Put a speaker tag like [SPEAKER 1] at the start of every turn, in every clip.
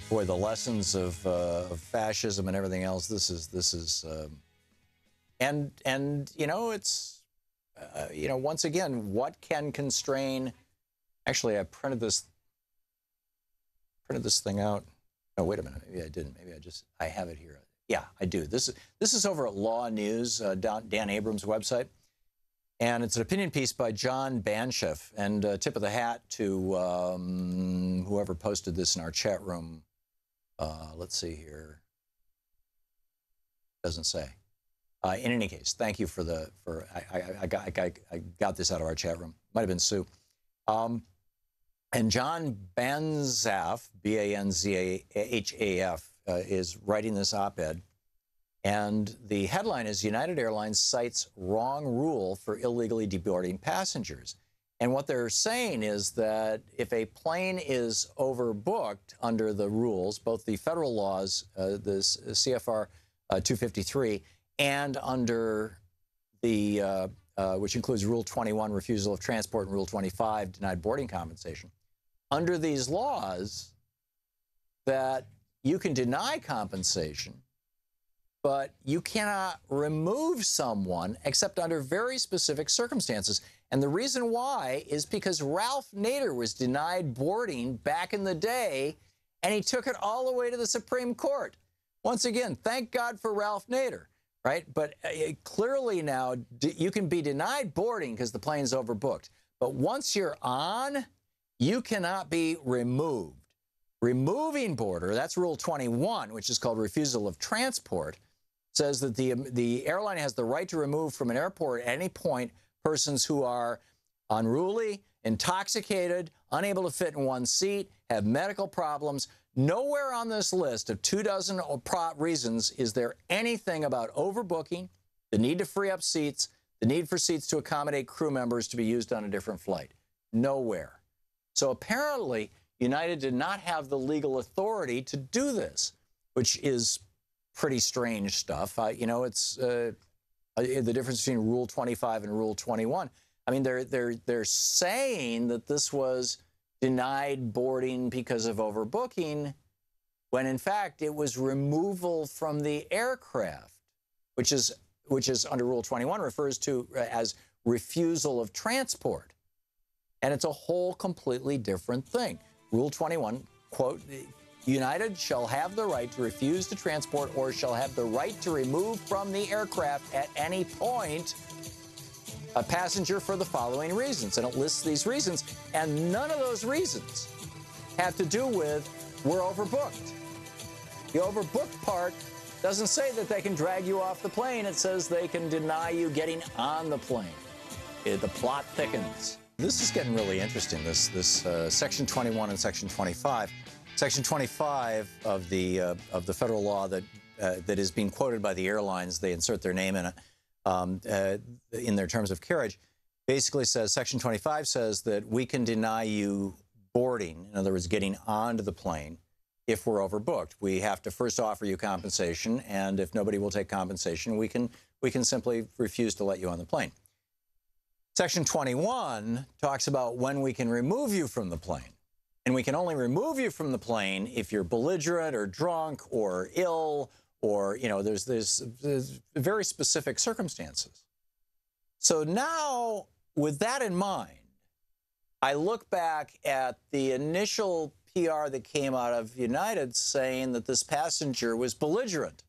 [SPEAKER 1] Boy, the lessons of fascism and everything else. This is, and you know, it's, you know, once again, what can constrain? Actually, I printed this thing out. Oh, wait a minute. Maybe I didn't. Maybe I have it here. Yeah, I do. This is over at Law News, Dan Abrams' website. And it's an opinion piece by John Banshef. And tip of the hat to whoever posted this in our chat room. Let's see here. Doesn't say. In any case, thank you for I got this out of our chat room. Might have been Sue. And John Banzhaf, B-A-N-Z-A-H-A-F, is writing this op-ed. And the headline is, United Airlines cites wrong rule for illegally deboarding passengers. And what they're saying is that if a plane is overbooked under the rules, both the federal laws, the CFR 253, and under the, which includes Rule 21, refusal of transport, and Rule 25, denied boarding compensation, under these laws, that you can deny compensation, but you cannot remove someone except under very specific circumstances. And the reason why is because Ralph Nader was denied boarding back in the day, and he took it all the way to the Supreme Court. Once again, thank God for Ralph Nader, right? But clearly now, you can be denied boarding because the plane's overbooked. But once you're on, you cannot be removed. Removing boarder, that's Rule 21, which is called refusal of transport, says that the airline has the right to remove from an airport at any point persons who are unruly, intoxicated, unable to fit in one seat, have medical problems. Nowhere on this list of 24 reasons is there anything about overbooking, the need to free up seats, the need for seats to accommodate crew members to be used on a different flight. Nowhere. So apparently, United did not have the legal authority to do this, which is pretty strange stuff. You know, it's the difference between Rule 25 and Rule 21. I mean, they're saying that this was denied boarding because of overbooking, when in fact it was removal from the aircraft, which is under Rule 21 refers to as refusal of transport. And it's a whole completely different thing. Rule 21, quote, United shall have the right to refuse to transport or shall have the right to remove from the aircraft at any point a passenger for the following reasons. And it lists these reasons, and none of those reasons have to do with we're overbooked. The overbooked part doesn't say that they can drag you off the plane. It says they can deny you getting on the plane. The plot thickens. This is getting really interesting, this Section 21 and Section 25. Section 25 of the federal law that is being quoted by the airlines, they insert their name in it, in their terms of carriage, basically says, Section 25 says that we can deny you boarding, in other words, getting onto the plane, if we're overbooked. We have to first offer you compensation, and if nobody will take compensation, we can simply refuse to let you on the plane. Section 21 talks about when we can remove you from the plane. And we can only remove you from the plane if you're belligerent or drunk or ill, or, you know, there's very specific circumstances. So now, with that in mind, I look back at the initial PR that came out of United saying that this passenger was belligerent,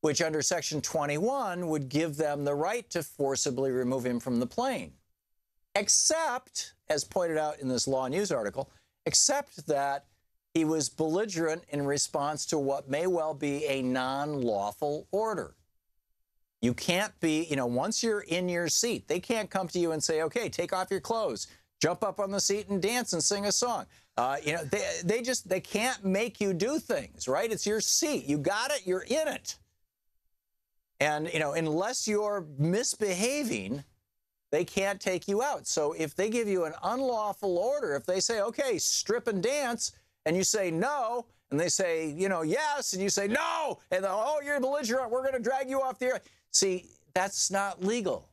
[SPEAKER 1] which under Section 21 would give them the right to forcibly remove him from the plane. Except, as pointed out in this Law News article, except that he was belligerent in response to what may well be a non-lawful order. You can't be, you know, once you're in your seat, they can't come to you and say, okay, take off your clothes, jump up on the seat and dance and sing a song. You know, they can't make you do things, right? It's your seat. You got it, you're in it. And, you know, unless you're misbehaving, they can't take you out. So if they give you an unlawful order, if they say, okay, strip and dance, and you say no, and they say, you know, yes, and you say no, and oh, you're belligerent, we're going to drag you off the air. See, that's not legal.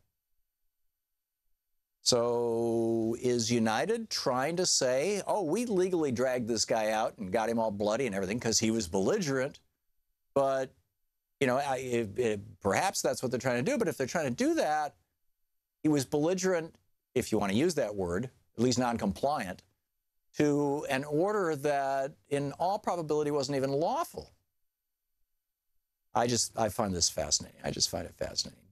[SPEAKER 1] So is United trying to say, oh, we legally dragged this guy out and got him all bloody and everything because he was belligerent, but, you know, perhaps that's what they're trying to do. But if they're trying to do that, he was belligerent, if you want to use that word, at least non-compliant, to an order that in all probability wasn't even lawful. I find this fascinating. I just find it fascinating.